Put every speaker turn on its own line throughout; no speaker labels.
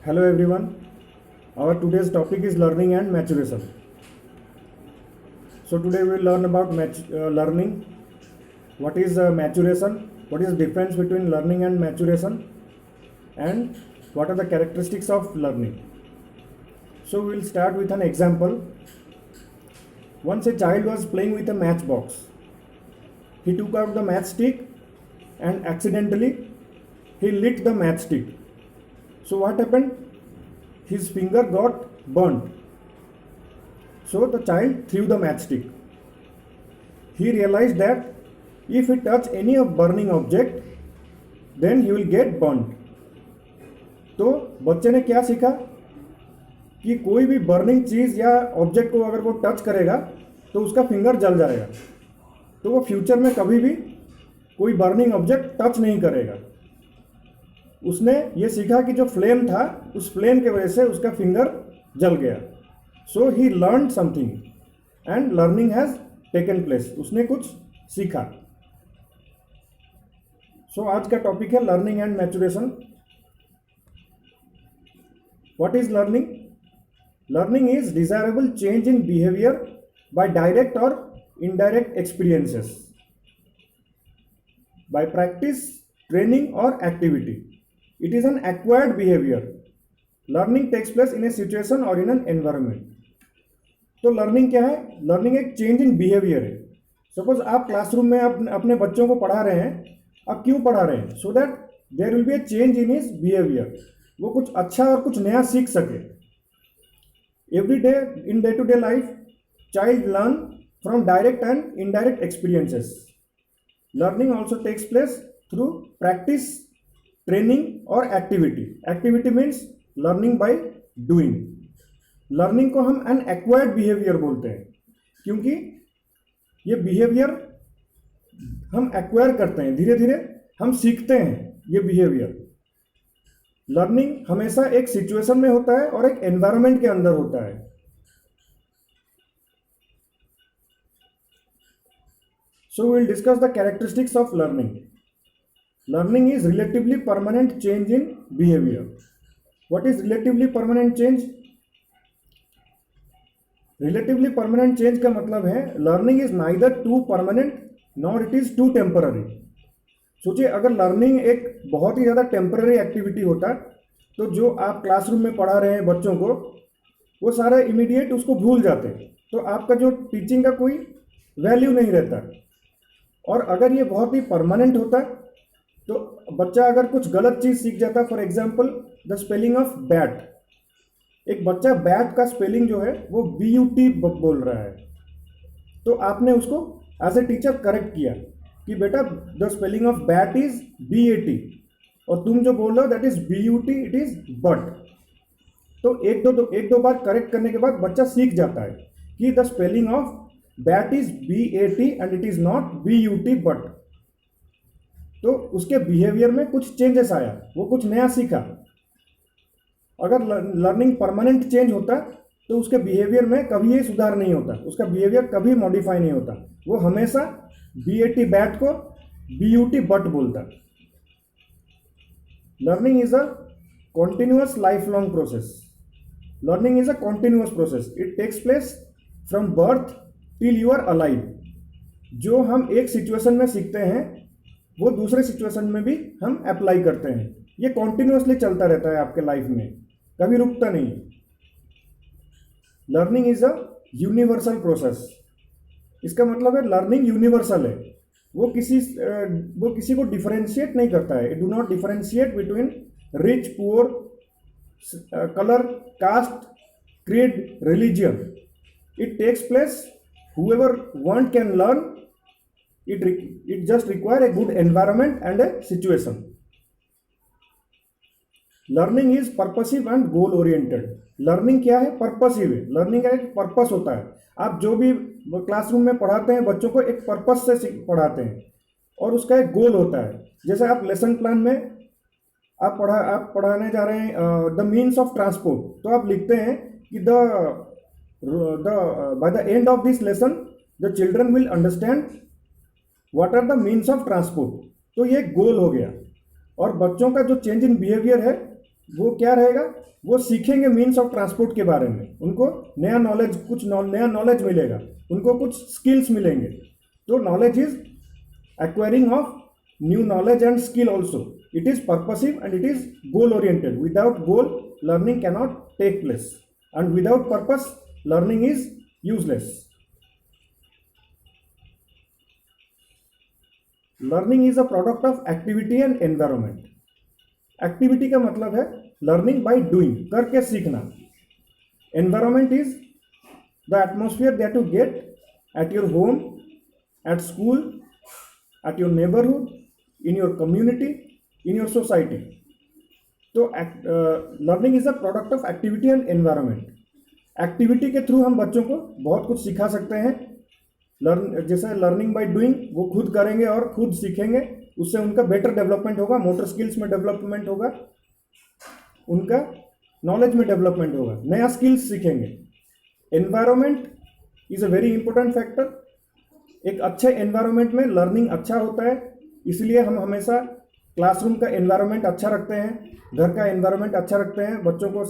Hello everyone. Our today's topic is learning and maturation. So today we will learn about learning. What is maturation? What is the difference between learning and maturation? And what are the characteristics of learning? So we will start with an example. Once a child was playing with a matchbox. He took out the matchstick and accidentally he lit the matchstick. So what happened? His finger got burnt. So the child threw the matchstick. He realized that if he touch any of burning object, then he will get burnt. तो बच्चे ने क्या सीखा कि कोई भी burning चीज़ या object को अगर वो टच करेगा तो उसका फिंगर जल जाएगा, तो वो फ्यूचर में कभी भी कोई बर्निंग ऑब्जेक्ट टच नहीं करेगा. उसने ये सीखा कि जो फ्लेम था उस फ्लेम के वजह से उसका फिंगर जल गया. So he learn something and learning has taken place. उसने कुछ सीखा. सो आज का टॉपिक है learning and maturation. What is learning? Learning is desirable change in behaviour by direct और indirect experiences, by practice, training और activity. It is an acquired behavior. Learning takes place in a situation or in an environment. तो learning क्या है? Learning एक change in behaviour है. Suppose आप classroom में अपने बच्चों को पढ़ा रहे हैं. आप क्यों पढ़ा रहे हैं? So that there will be a change in his behaviour. वो कुछ अच्छा और कुछ नया सीख सके. Every day in day to day life child learn from direct and indirect experiences. Learning also takes place through practice, training और activity. Activity means learning by doing. Learning को हम एन एक्वायर्ड बिहेवियर बोलते हैं क्योंकि ये behaviour हम acquire करते हैं, धीरे धीरे हम सीखते हैं ये बिहेवियर. लर्निंग हमेशा एक सिचुएशन में होता है और एक एनवायरनमेंट के अंदर होता है. So we will discuss the characteristics of learning. Learning is relatively permanent change in behavior. What is relatively permanent change? Relatively permanent change का मतलब है learning is neither too permanent nor it is too temporary. सोचिए अगर learning एक बहुत ही ज़्यादा temporary activity होता तो जो आप क्लासरूम में पढ़ा रहे हैं बच्चों को वो सारा इमीडिएट उसको भूल जाते, तो आपका जो टीचिंग का कोई वैल्यू नहीं रहता. और अगर ये बहुत ही परमानेंट होता तो बच्चा अगर कुछ गलत चीज़ सीख जाता, for example the spelling of bat. एक बच्चा बैट का स्पेलिंग जो है वो BUT बोल रहा है, तो आपने उसको एज ए टीचर करेक्ट किया कि बेटा the spelling of bat is BAT और तुम जो बोल रहे हो that is BUT, it is but. तो एक दो बार करेक्ट करने के बाद बच्चा सीख जाता है कि the spelling of bat is BAT and it is not BUT but. तो उसके बिहेवियर में कुछ चेंजेस आया, वो कुछ नया सीखा. अगर लर्निंग परमानेंट चेंज होता तो उसके बिहेवियर में कभी ये सुधार नहीं होता, उसका बिहेवियर कभी मॉडिफाई नहीं होता. वो हमेशा BAT बैट को BUT बट बोलता. Learning is a continuous life long process. Learning is a continuous process. It takes place from birth till you are alive. जो हम एक सिचुएशन में सीखते हैं वो दूसरे सिचुएशन में भी हम अप्लाई करते हैं. ये कॉन्टिन्यूसली चलता रहता है आपके लाइफ में, कभी रुकता नहीं. Learning is a universal process. इसका मतलब है लर्निंग यूनिवर्सल है. वो किसी को डिफरेंशिएट नहीं करता है. It do not differentiate between rich, poor, colour, caste, creed, religion. It takes place whoever one can learn. It just require a good environment and a situation. Learning is purposive and goal oriented. Learning क्या है? Purposive है. Learning का एक purpose होता है. आप जो भी क्लासरूम में पढ़ाते हैं बच्चों को एक पर्पस से पढ़ाते हैं और उसका एक गोल होता है. जैसे आप लेसन प्लान में आप पढ़ाने जा रहे हैं द मीन्स ऑफ ट्रांसपोर्ट, तो आप लिखते हैं कि by the end of this lesson the children will understand what are the means of transport. तो ये गोल हो गया. और बच्चों का जो चेंज इन बिहेवियर है वो क्या रहेगा, वो सीखेंगे मीन्स ऑफ ट्रांसपोर्ट के बारे में, उनको नया नॉलेज, नया नॉलेज मिलेगा, उनको कुछ स्किल्स मिलेंगे। तो knowledge is acquiring of new knowledge and skill also. It is purposive and it is goal oriented. Without goal learning cannot take place and without purpose learning is useless. Learning is a product of activity and environment. Activity का मतलब है learning by doing, करके सीखना। Environment is the atmosphere that you get at your home, at school, at your neighbourhood, in your community, in your society. तो learning is a product of activity and environment. Activity के through हम बच्चों को बहुत कुछ सिखा सकते हैं। जैसे लर्निंग बाय डूइंग, वो खुद करेंगे और खुद सीखेंगे, उससे उनका बेटर डेवलपमेंट होगा, मोटर स्किल्स में डेवलपमेंट होगा, उनका नॉलेज में डेवलपमेंट होगा, नया स्किल्स सीखेंगे। Environment is a very important factor. एक अच्छे एनवायरमेंट में लर्निंग अच्छा होता है, इसलिए हम हमेशा क्लासरूम का एनवायरमेंट अच्छा रखते हैं, घर का एनवायरमेंट अच्छा रखते हैं, बच्चों को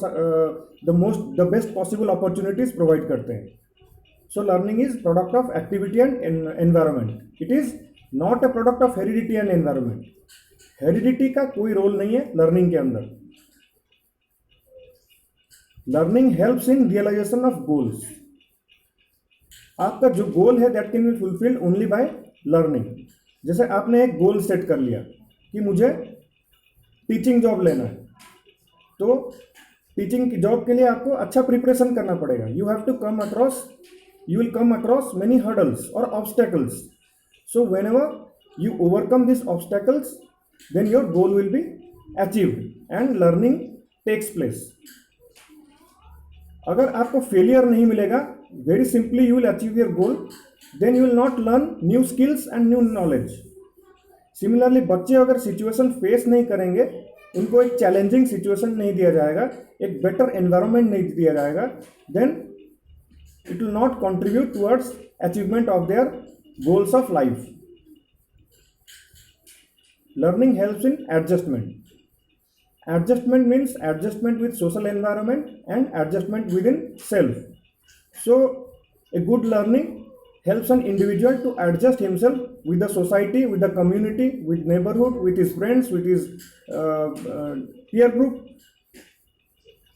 the best possible opportunities provide करते हैं। So learning is product of activity and environment. It is not a product of heredity and environment. Heredity का कोई रोल नहीं है लर्निंग के अंदर। Learning helps in realisation of goals. आपका जो गोल है that can be fulfilled only by learning. जैसे आपने एक गोल सेट कर लिया कि मुझे टीचिंग जॉब लेना है, तो टीचिंग की जॉब के लिए आपको अच्छा प्रिपरेशन करना पड़ेगा। You have to come across, you will come across many hurdles or obstacles. So whenever you overcome these obstacles, then your goal will be achieved and learning takes place. अगर आपको failure नहीं मिलेगा, very simply you will achieve your goal, then you will not learn new skills and new knowledge. Similarly, बच्चे अगर situation face नहीं करेंगे, उनको एक चैलेंजिंग सिचुएशन नहीं दिया जाएगा, एक बेटर एनवायरमेंट नहीं दिया जाएगा, then it will not contribute towards achievement of their goals of life. Learning helps in adjustment. Adjustment means adjustment with social environment and adjustment within self. So a good learning helps an individual to adjust himself with the society, with the community, with neighborhood, with his friends, with his peer group,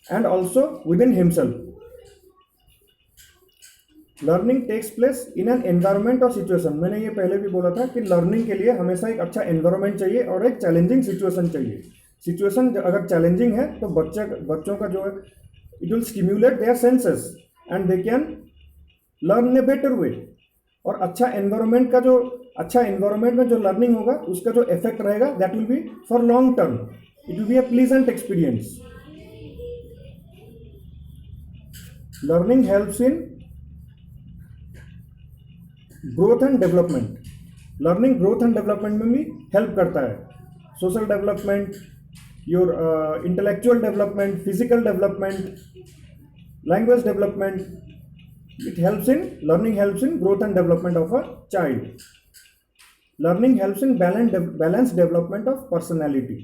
and also within himself. Learning takes place in an environment और situation. मैंने ये पहले भी बोला था कि learning के लिए हमेशा एक अच्छा एनवायरमेंट चाहिए और एक चैलेंजिंग सिचुएशन चाहिए। सिचुएशन अगर चैलेंजिंग है तो बच्चों का जो है, it will stimulate their senses and they can learn in a better way. और अच्छा एनवायरमेंट में जो लर्निंग होगा, उसका जो इफेक्ट रहेगा that will be for long term. It will be A pleasant experience. Learning helps in growth and development. Learning growth and development में भी हेल्प करता है। Social development, your intellectual development, physical development, language development, it helps in learning helps in growth and development of a child. Learning helps in balance development of personality.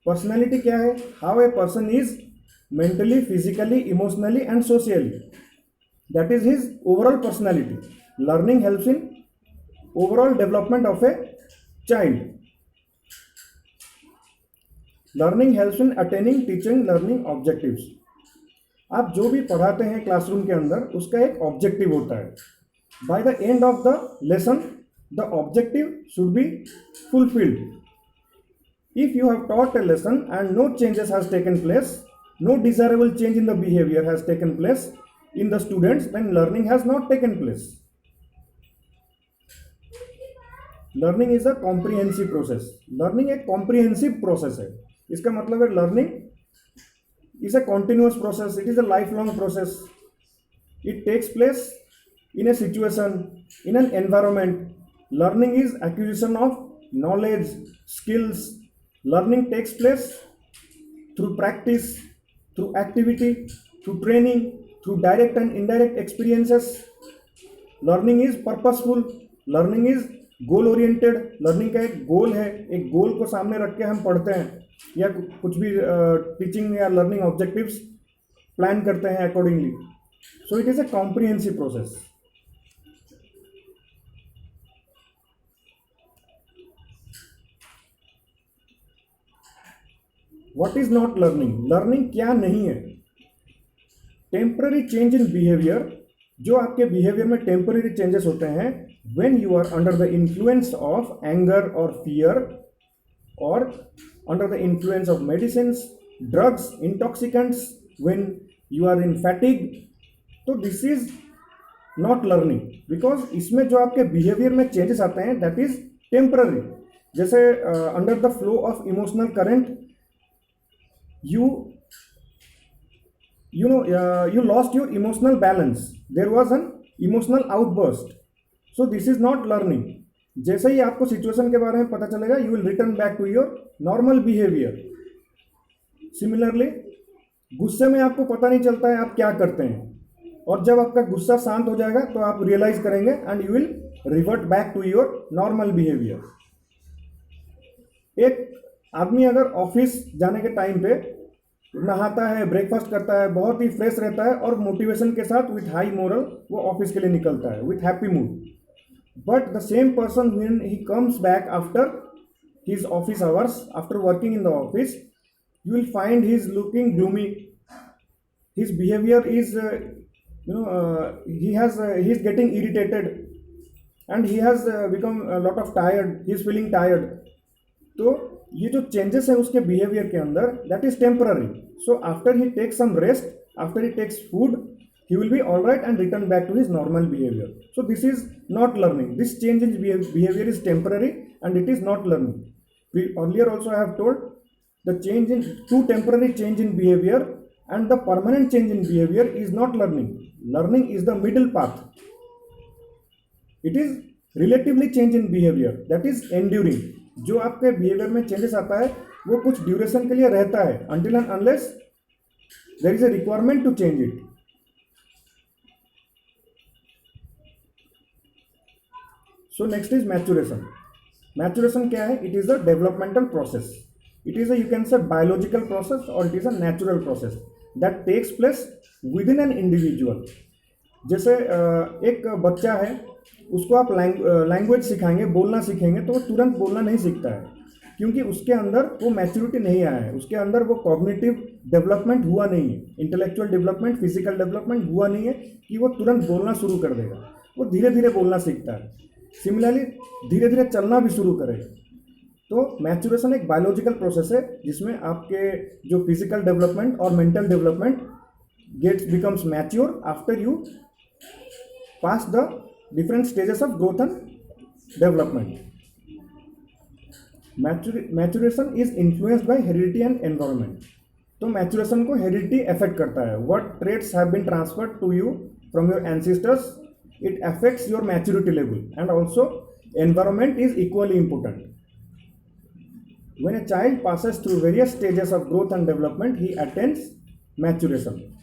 Personality क्या है? How a person is mentally, physically, emotionally and socially, that is his overall personality. Learning helps in overall development of a child. Learning helps in attaining teaching learning objectives. आप जो भी पढ़ाते हैं classroom के अंदर, उसका एक ऑब्जेक्टिव होता है। By the end of the lesson, the objective should be fulfilled. If you have taught a lesson and no changes has taken place, no desirable change in the behavior has taken place in the students, then learning has not taken place. Learning is a comprehensive process. Learning एक comprehensive process है। इसका मतलब है learning is a continuous process, it is a life long process. It takes place in a situation, in an environment. Learning is acquisition of knowledge, skills. Learning takes place through practice, through activity, through training, through direct and indirect experiences. Learning is purposeful. Learning is goal oriented. Learning का एक गोल है, एक गोल को सामने रख के हम पढ़ते हैं। या कुछ भी टीचिंग या लर्निंग ऑब्जेक्टिव्स प्लान करते हैं accordingly. So it is a comprehensive process. What is not learning? Learning क्या नहीं है? टेम्पररी चेंज इन बिहेवियर, जो आपके बिहेवियर में टेम्पररी चेंजेस होते हैं when you are under the influence of anger और फियर और under the influence of medicines, drugs, intoxicants, when you are in fatigue. तो this is not learning, because इसमें जो आपके बिहेवियर में चेंजेस आते हैं दैट इज टेम्पररी. जैसे under the flow of emotional current you lost your emotional balance, there was an emotional outburst, so this is not learning. जैसे ही आपको situation के बारे में पता चलेगा you will return back to your normal behavior. Similarly, गुस्से में आपको पता नहीं चलता है आप क्या करते हैं, और जब आपका गुस्सा शांत हो जाएगा तो आप रियलाइज करेंगे and you will revert back to your normal behaviour. एक आदमी अगर ऑफिस जाने के टाइम पे नहाता है, ब्रेकफास्ट करता है, बहुत ही फ्रेश रहता है और मोटिवेशन के साथ विथ हाई मोरल वो ऑफिस के लिए निकलता है with happy mood. But the same person when he comes back after his office hours, after working in the office, you will find he is looking gloomy, his behavior is he is getting irritated and he has become a lot of tired, he is feeling tired. तो ये जो changes है उसके behaviour के अंदर that is temporary. So after he takes some rest, after he takes food, he will be all right and return back to his normal behavior. So this is not learning. This change in behavior is temporary and it is not learning. Earlier also I have told the change in two temporary change in behavior and the permanent change in behavior is not learning. Learning is the middle path. It is relatively change in behavior, that is enduring. जो आपके behaviour में changes आता है वो कुछ duration के लिए रहता है until and unless there is a requirement to change it. So next is maturation. Maturation क्या है? It is a developmental process. It is a, you can say, biological process or it is a natural process that takes place within an individual. जैसे एक बच्चा है, उसको आप language सिखाएंगे, बोलना सीखेंगे, तो वो तुरंत बोलना नहीं सीखता है क्योंकि उसके अंदर वो मैच्योरिटी नहीं आया है, उसके अंदर वो कॉग्निटिव डेवलपमेंट हुआ नहीं है, इंटेलेक्चुअल डेवलपमेंट, फिजिकल डेवलपमेंट हुआ नहीं है कि वो तुरंत बोलना शुरू कर देगा. वो धीरे धीरे बोलना सीखता है. सिमिलरली धीरे धीरे चलना भी शुरू करेगा. तो मैच्योरेशन एक बायोलॉजिकल प्रोसेस है जिसमें आपके जो फिजिकल डेवलपमेंट और mental development becomes mature after you pass the different stages of growth and development. Maturation is influenced by heredity and environment. तो maturation को heredity affect करता है. What traits have been transferred to you from your ancestors, it affects your maturity level, and also environment is equally important. When a child passes through various stages of growth and development, he attains maturation.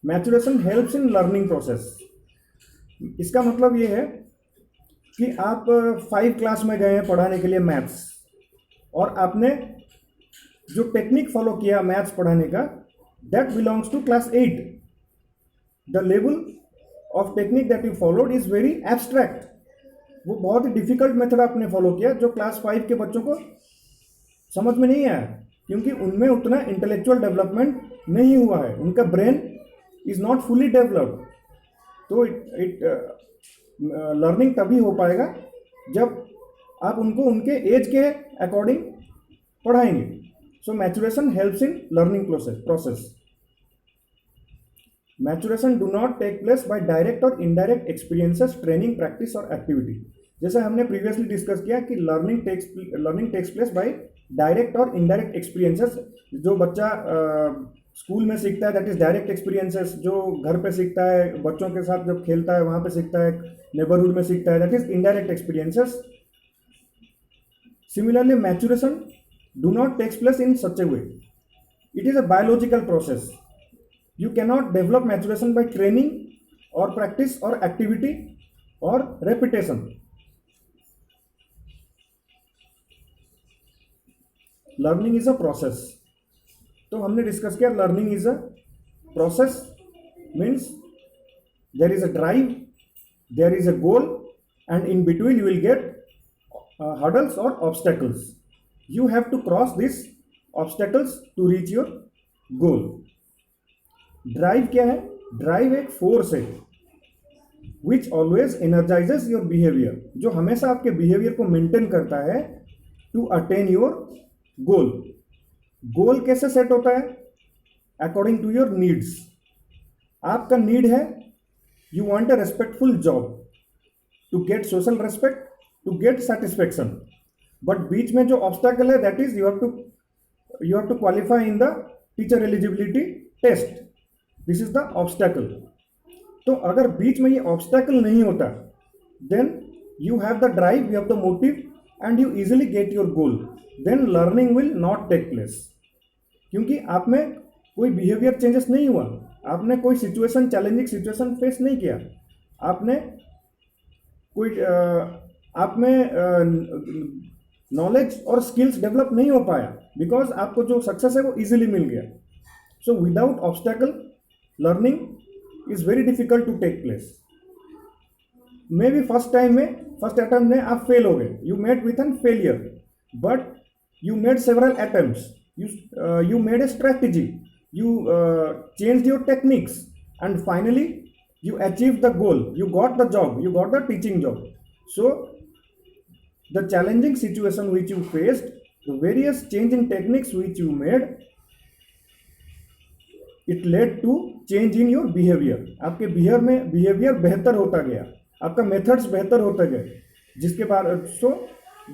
Maturation helps in learning process. इसका मतलब ये है कि आप 5 class में गए हैं पढ़ाने के लिए मैथ्स, और आपने जो टेक्निक फॉलो किया मैथ्स पढ़ाने का that belongs to class 8. The level of technique that you followed is very abstract. वो बहुत ही डिफिकल्ट मेथड आपने फॉलो किया जो क्लास 5 के बच्चों को समझ में नहीं आया क्योंकि उनमें उतना इंटेलेक्चुअल डेवलपमेंट नहीं हुआ है, उनका brain is not fully developed. तो लर्निंग तभी हो पाएगा जब आप उनको उनके एज के अकॉर्डिंग पढ़ाएंगे. So maturation helps in learning process. Maturation do not take place by direct और इनडायरेक्ट एक्सपीरियंसेस, ट्रेनिंग, प्रैक्टिस और एक्टिविटी. जैसे हमने प्रीवियसली डिस्कस किया कि learning takes place by direct और इनडायरेक्ट एक्सपीरियंसेस. जो बच्चा स्कूल में सीखता है दैट इज डायरेक्ट एक्सपीरियंसेस, जो घर पे सीखता है बच्चों के साथ जब खेलता है वहाँ पे सीखता है, नेबरहुड में सीखता है, that is indirect experiences. Similarly maturation do not takes place in such a way. It is a biological process. You cannot develop maturation by training or practice or activity or repetition. Learning is a process. तो हमने discuss किया learning is a process means there is a drive, there is a goal, and in between you will get hurdles और obstacles. You have to cross this obstacles to reach your goal. Drive क्या है? Drive एक force है which always energises your behaviour, जो हमेशा आपके behaviour को maintain करता है to attain your goal. Goal कैसे सेट होता है? According to your needs. आपका नीड है you want a respectful job, to get social respect, to get satisfaction, but बीच में जो ऑब्स्टेकल है that is you have to qualify in the teacher eligibility test. This is the obstacle. तो अगर बीच में ये ऑब्स्टेकल नहीं होता then you have the drive, you have the motive and you easily get your goal, then learning will not take place. क्योंकि आप में कोई बिहेवियर चेंजेस नहीं हुआ, आपने कोई सिचुएशन, चैलेंजिंग सिचुएशन फेस नहीं किया, आपने कोई आप में नॉलेज और स्किल्स डेवलप नहीं हो पाया, बिकॉज आपको जो सक्सेस है वो इजीली मिल गया। So without obstacle learning is very difficult to take place. May be first time में, फर्स्ट अटेम्प्ट में आप फेल हो गए, you met with an failure, but you made several attempts, you made a strategy, you changed your techniques, and finally you achieved the goal, you got the job, you got the teaching job. So the challenging situation which you faced, the various change in techniques which you made, it led to change in your behavior. आपके behaviour बेहतर होता गया, आपका methods बेहतर होते गए, जिसके बाद सो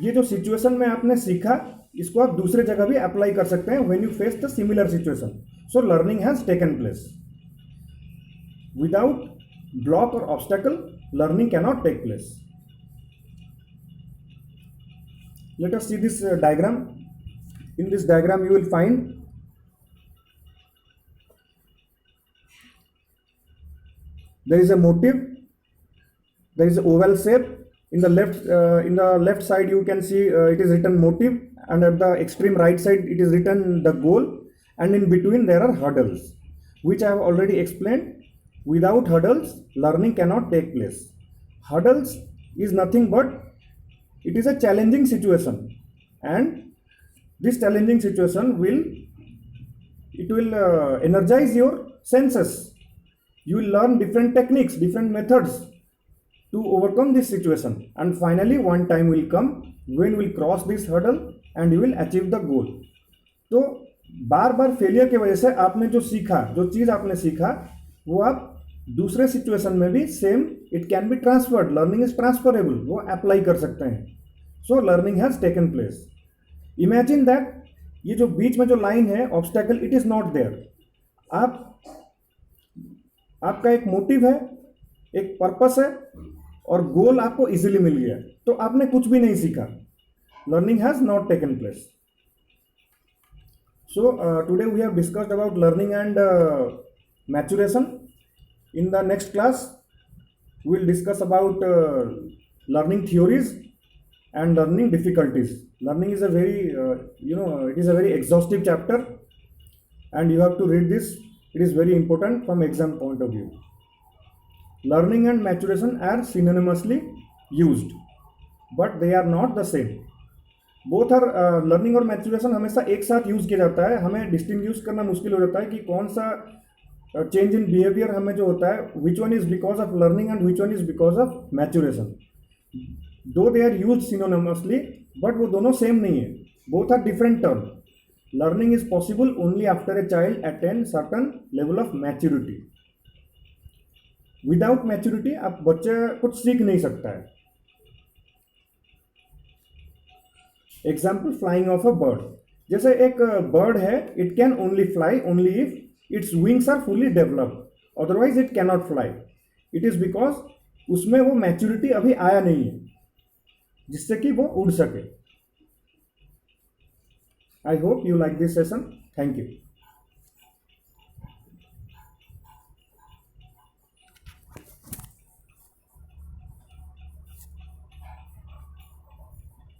ये जो सिचुएशन में आपने सीखा इसको आप दूसरे जगह भी अप्लाई कर सकते हैं when you face the similar situation. So learning has taken place. Without block और obstacle learning cannot take place. Let us see this diagram. In this diagram you will find there is a motive, there is a oval shape. In the left side you can see it is written motive, and at the extreme right side it is written the goal, and in between there are hurdles which I have already explained. Without hurdles learning cannot take place. Hurdles is nothing but it is a challenging situation, and this challenging situation will energize your senses. You will learn different techniques, different methods to overcome this situation, and finally one time will come when you will cross this hurdle and you will achieve the goal. तो बार बार failure की वजह से आपने जो सीखा, जो चीज़ आपने सीखा वो आप दूसरे सिचुएशन में भी same, it can be transferred, learning is transferable, वो अप्लाई कर सकते हैं। So learning has taken place. Imagine that ये जो बीच में जो लाइन है obstacle, it is not there. आपका एक मोटिव है, एक पर्पस है, और गोल आपको इजीली मिल गया, तो आपने कुछ भी नहीं सीखा। Learning has not taken place. So today we have discussed about learning and maturation. In the next class we will discuss about learning theories and learning difficulties. Learning is a very it is a very exhaustive chapter, and you have to read this. It is very important from exam point of view. Learning and maturation are synonymously used, but they are not the same. Both are learning और maturation हमेशा एक साथ use किया जाता है. हमें distinguish करना मुश्किल हो जाता है कि कौन सा चेंज इन बिहेवियर हमें जो होता है, which one is because of learning and which one is because of maturation. Though they are use synonymously, but वो दोनों सेम नहीं है. Both are different term. Learning is possible only after a child attain certain level of maturity. Without maturity आप बच्चे कुछ सीख नहीं सकता है. Example, flying of a bird. जैसे एक बर्ड है, it can only fly only if its wings are fully developed, otherwise it cannot fly. It is because उसमें वो मैच्योरिटी अभी आया नहीं है जिससे कि वो उड़ सके. I hope you like this session. Thank you.